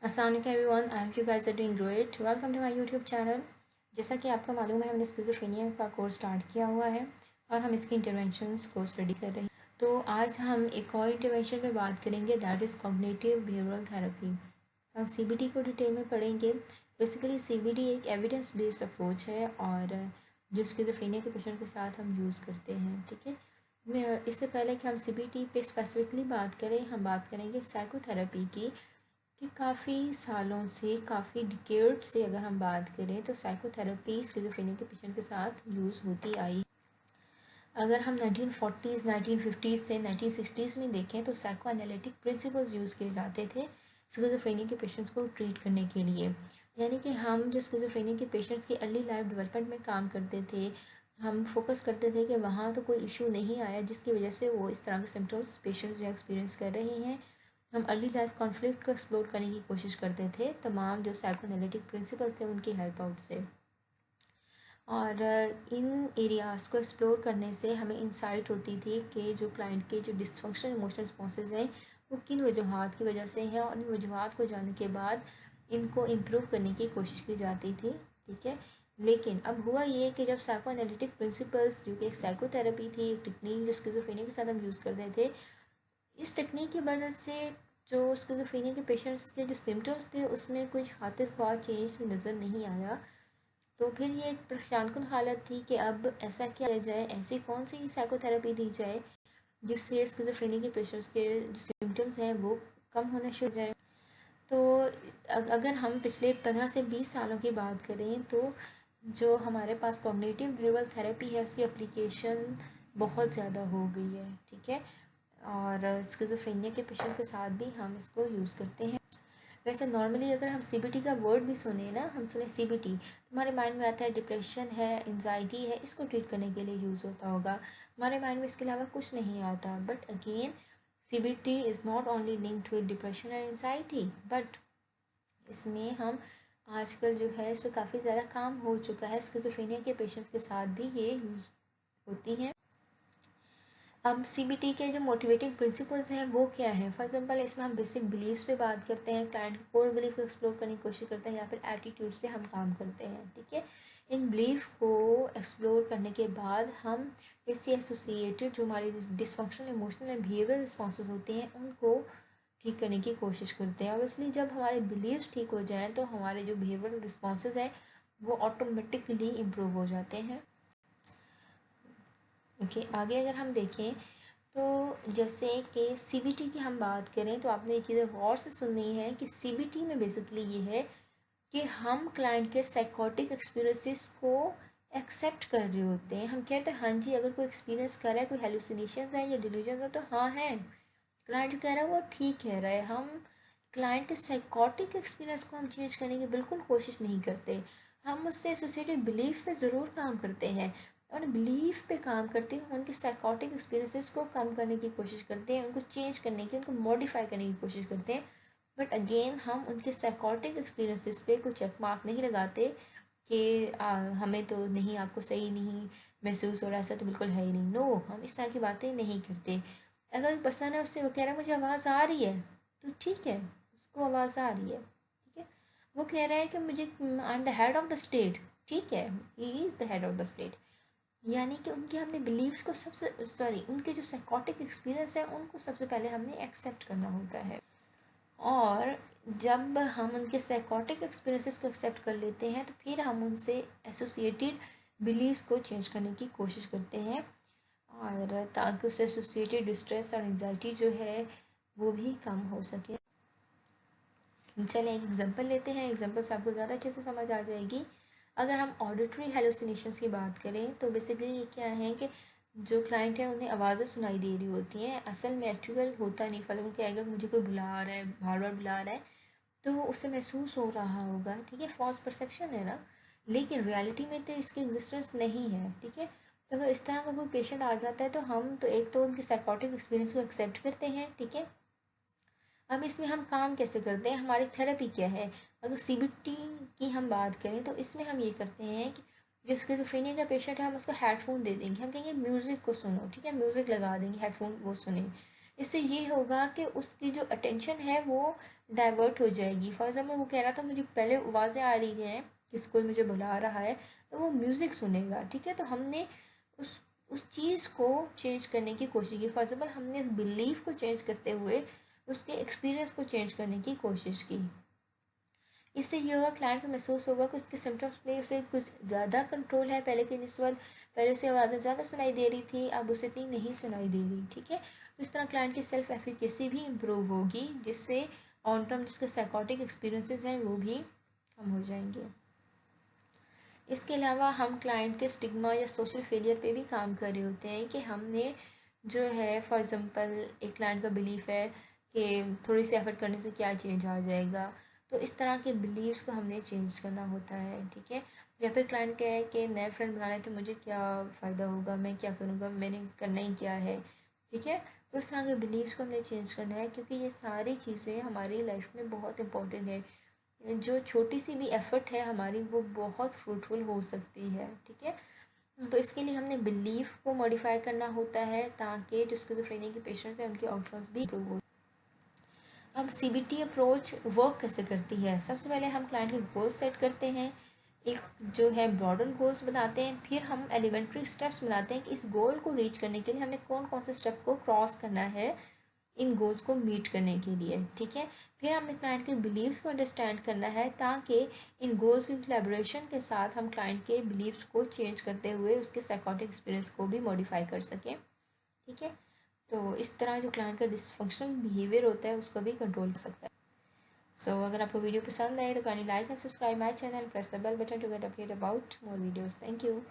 अस्सलाम everyone, I hope you guys are doing great. Welcome to my YouTube channel. जैसा कि आपको मालूम है, हमने स्किज़ोफ्रेनिया का कोर्स स्टार्ट किया हुआ है और हम इसकी इंटरवेंशंस को स्टडी कर रहे हैं। तो आज हम एक और इंटरवेंशन पे बात करेंगे, that is cognitive behavioural therapy. हम सीबीटी को डिटेल में पढ़ेंगे। बेसिकली सीबीटी एक एविडेंस बेस्ड अप्रोच है और जो स्किज़ोफ्रेनिया के पेशेंट के साथ हम यूज़ करते हैं। ठीक है, इससे पहले कि हम सीबीटी पे स्पेसिफिकली बात करें, हम बात करेंगे साइकोथेरेपी की कि काफ़ी सालों से, काफ़ी डिकेड से अगर हम बात करें तो साइकोथेरेपी स्किज़ोफ्रेनिया के पेशेंट के साथ यूज़ होती आई। अगर हम 1940s 1950s से 1960s में देखें तो साइको एनालिटिक प्रिंसिपल्स यूज़ किए जाते थे स्किज़ोफ्रेनिया के पेशेंट्स को ट्रीट करने के लिए। यानी कि हम जो स्किज़ोफ्रेनिया के पेशेंट्स की अर्ली लाइफ डेवलपमेंट में काम करते थे, हम फोकस करते थे कि वहाँ तो कोई इशू नहीं आया जिसकी वजह से वो इस तरह के सिम्टम्स पेशेंट्स जो एक्सपीरियंस कर रहे हैं। हम अर्ली लाइफ कॉन्फ्लिक्ट को एक्सप्लोर करने की कोशिश करते थे तमाम जो साइकोएनालिटिक प्रिंसिपल्स थे उनकी हेल्प आउट से। और इन एरियाज़ को एक्सप्लोर करने से हमें इंसाइट होती थी कि जो क्लाइंट के जो डिसफंक्शनल इमोशनल रिस्पॉन्सेज हैं वो किन वजूहात की वजह से हैं, और इन वजूहात को जानने के बाद इनको इम्प्रूव करने की कोशिश की जाती थी। ठीक है, लेकिन अब हुआ ये कि जब साइको एनालिटिक प्रिंसिपल्स, जो कि एक साइकोथेरेपी थी, एक टेक्निक जो स्किज़ोफ्रेनिया के साथ हम यूज़ करते थे, इस टेक्निक की मदद से जो स्किज़ोफ्रेनिया के पेशेंट्स के जो सिम्टम्स थे उसमें कुछ खातिर ख्वाह चेंज भी नज़र नहीं आया। तो फिर ये एक परेशानकुन हालत थी कि अब ऐसा क्या किया जाए, ऐसी कौन सी साइकोथेरेपी दी जाए जिससे स्किज़ोफ्रेनिया के पेशेंट्स के जो सिम्टम्स हैं वो कम होना शुरू हो जाए। तो अगर हम पिछले 15 से 20 सालों की बात करें तो जो हमारे पास कॉग्निटिव बिहेवियरल थेरेपी है उसकी एप्लीकेशन बहुत ज़्यादा हो गई है। ठीक है, और स्किज़ोफ्रेनिया के पेशेंट्स के साथ भी हम इसको यूज़ करते हैं। वैसे नॉर्मली अगर हम सीबीटी का वर्ड भी सुने ना, हम सुने सीबीटी, हमारे माइंड में आता है डिप्रेशन है, एंजाइटी है, इसको ट्रीट करने के लिए यूज़ होता होगा। हमारे माइंड में इसके अलावा कुछ नहीं आता। But again CBT is not only linked with depression and anxiety, but इसमें हम आजकल जो है इस पर काफ़ी ज़्यादा काम हो चुका है। स्किज़ोफ्रेनिया के पेशेंट्स के साथ भी ये यूज़ होती हैं। अब सीबीटी के जो मोटिवेटिंग प्रिंसिपल्स हैं वो क्या है? फॉर एग्जांपल इसमें हम बेसिक बिलीव्स पे बात करते हैं, क्लाइंट के कोर बिलीफ को एक्सप्लोर करने की कोशिश करते हैं, या फिर एटीट्यूड्स पे हम काम करते हैं। ठीक है, इन बिलीफ को एक्सप्लोर करने के बाद हम इससे एसोसिएटेड जो हमारी dysfunctional emotional and behaviour responses होते हैं उनको ठीक करने की कोशिश करते हैं। ऑब्वियसली जब हमारे बिलीव्स ठीक हो जाएँ तो हमारे जो बिहेवियर रिस्पॉन्सेज हैं वो ऑटोमेटिकली इम्प्रूव हो जाते हैं। ओके, आगे अगर हम देखें तो जैसे कि सीबीटी की हम बात करें तो आपने ये चीज़ें गौर से सुननी है कि सीबीटी में बेसिकली ये है कि हम क्लाइंट के साइकोटिक एक्सपीरियंसेस को एक्सेप्ट कर रहे होते हैं। हम कहते हैं हाँ जी, अगर कोई एक्सपीरियंस कर रहा है, कोई हेलुसिनेशन है या डिल्यूजन है तो हाँ है, क्लाइंट जो कह रहा है वो ठीक कह रहा है। हम क्लाइंट के साइकोटिक एक्सपीरियंस को हम चेंज करने की बिल्कुल कोशिश नहीं करते। हम उससे एसोसिएटेड बिलीफ पे ज़रूर काम करते हैं, और बिलीफ पे काम करते हैं, उनके साइकोटिक एक्सपीरियंसेस को कम करने की कोशिश करते हैं, उनको चेंज करने की, उनको मॉडिफाई करने की कोशिश करते हैं। बट अगेन हम उनके साइकोटिक एक्सपीरियंसेस पे कोई चेक मार्क नहीं लगाते कि हमें तो नहीं, आपको सही नहीं महसूस हो रहा, ऐसा तो बिल्कुल है ही नहीं। नो, हम इस तरह की बातें नहीं करते। अगर पसंद है उससे, वो कह रहा है मुझे आवाज़ आ रही है तो ठीक है, उसको आवाज़ आ रही है। ठीक है, वो कह रहा है कि मुझे I am the head of the state, ठीक है, he is the head of the state. यानी कि उनके हमने बिलीव्स को उनके जो साइकोटिक एक्सपीरियंस है उनको सबसे पहले हमने एक्सेप्ट करना होता है। और जब हम उनके साइकोटिक एक्सपीरियंसेस को एक्सेप्ट कर लेते हैं तो फिर हम उनसे एसोसिएटेड बिलीव्स को चेंज करने की कोशिश करते हैं, और ताकि उससे एसोसिएटेड डिस्ट्रेस और एंजाइटी जो है वो भी कम हो सके। चलें एक एग्जांपल लेते हैं, एग्जांपल से आपको ज़्यादा अच्छे से समझ आ जाएगी। अगर हम ऑडिटरी हेलुसिनेशंस की बात करें तो बेसिकली ये क्या है कि जो क्लाइंट है उन्हें आवाज़ें सुनाई दे रही होती हैं, असल में एक्चुअल होता नहीं। फल क्या आएगा, मुझे कोई बुला रहा है, बार बार बुला रहा है, तो उसे महसूस हो रहा होगा। ठीक है, फॉल्स परसेप्शन है ना, लेकिन रियलिटी में तो इसकी एग्जिस्टेंस नहीं है। ठीक है, तो अगर इस तरह का कोई पेशेंट आ जाता है तो हम तो एक तो उनके साइकोटिक एक्सपीरियंस को एक्सेप्ट करते हैं। ठीक है, अब इसमें हम काम कैसे करते हैं, हमारी थेरेपी क्या है? अगर सीबीटी की हम बात करें तो इसमें हम ये करते हैं कि जो स्किज़ोफ्रेनिया का पेशेंट है हम उसको हेडफोन दे देंगे, हम कहेंगे म्यूज़िक को सुनो। ठीक है, म्यूज़िक लगा देंगे, हेडफोन वो सुने। इससे ये होगा कि उसकी जो अटेंशन है वो डाइवर्ट हो जाएगी। फॉर एग्जाम्पल वो कह रहा था मुझे पहले आवाज़ें आ रही हैं किसी कोई मुझे बुला रहा है, तो वो म्यूज़िक सुनेगा, ठीक है। तो हमने उस चीज़ को चेंज करने की कोशिश की। फॉर एग्जाम्पल हमने बिलीफ को चेंज करते हुए उसके एक्सपीरियंस को चेंज करने की कोशिश की। इससे ये होगा, क्लाइंट को महसूस होगा कि उसके सिम्टम्स में उसे कुछ ज़्यादा कंट्रोल है पहले के निस्बत। पहले उसे आवाज़ें ज़्यादा सुनाई दे रही थी, अब उसे इतनी नहीं सुनाई दे रही, ठीक है। तो इस तरह क्लाइंट की सेल्फ एफिकेसी भी इम्प्रूव होगी, जिससे ऑन टर्म जिसके साइकोटिक एक्सपीरियंसेस हैं वो भी कम हो जाएंगे। इसके अलावा हम क्लाइंट के स्टिग्मा या सोशल फेलियर पे भी काम कर रहे होते हैं कि हमने जो है, फॉर एग्ज़ाम्पल एक क्लाइंट का बिलीफ है कि थोड़ी सी एफर्ट करने से क्या चेंज आ जाएगा, तो इस तरह के बिलीव्स को हमने चेंज करना होता है, ठीक है। या फिर क्लाइंट कहे कि नए फ्रेंड बनाने से मुझे क्या फ़ायदा होगा, मैं क्या करूँगा, मैंने करना ही क्या है, ठीक है। तो इस तरह के बिलीव्स को हमने चेंज करना है, क्योंकि ये सारी चीज़ें हमारी लाइफ में बहुत इंपॉर्टेंट है। जो छोटी सी भी एफ़र्ट है हमारी वो बहुत फ्रूटफुल हो सकती है, ठीक है। तो इसके लिए हमने बिलीफ को मॉडिफाई करना होता है ताकि जो स्किज़ोफ्रेनिया के पेशेंट्स हैं उनके आउटकम्स भी इम्प्रूव हो। अब सीबीटी अप्रोच वर्क कैसे करती है? सबसे पहले हम क्लाइंट के गोल्स सेट करते हैं, एक जो है ब्रॉडर गोल्स बनाते हैं, फिर हम एलिमेंट्री स्टेप्स बनाते हैं कि इस गोल को रीच करने के लिए हमने कौन कौन से स्टेप को क्रॉस करना है इन गोल्स को मीट करने के लिए, ठीक है। फिर हमने क्लाइंट के बिलीव्स को अंडरस्टैंड करना है ताकि इन गोल्स की कोलैबोरेशन के साथ हम क्लाइंट के बिलीव्स को चेंज करते हुए उसके साइकोटिक एक्सपीरियंस को भी मॉडिफाई कर सकें, ठीक है। तो इस तरह जो क्लाइंट का डिसफंक्शनल बिहेवियर होता है उसको भी कंट्रोल कर सकता है। सो अगर आपको वीडियो पसंद आए तो kindly like and subscribe my channel, press the bell button to get update about more videos. Thank you.